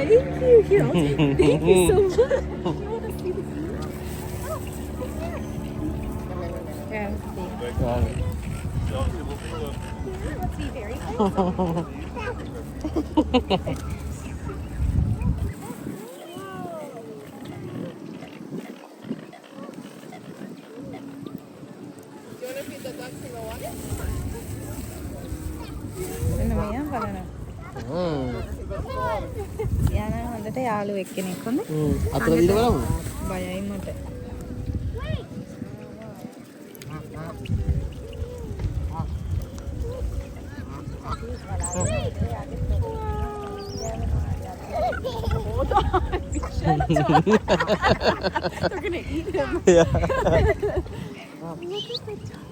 Thank you. I'll take it. Thank you so much. Yeah, must be very එන්න මෙයා බලනවා. යාන හොඳට යාළුවෙක් කෙනෙක් හොඳ. අතල දීලා බලමු. බයයි මට. They're gonna eat him. Yeah. Look at the dog.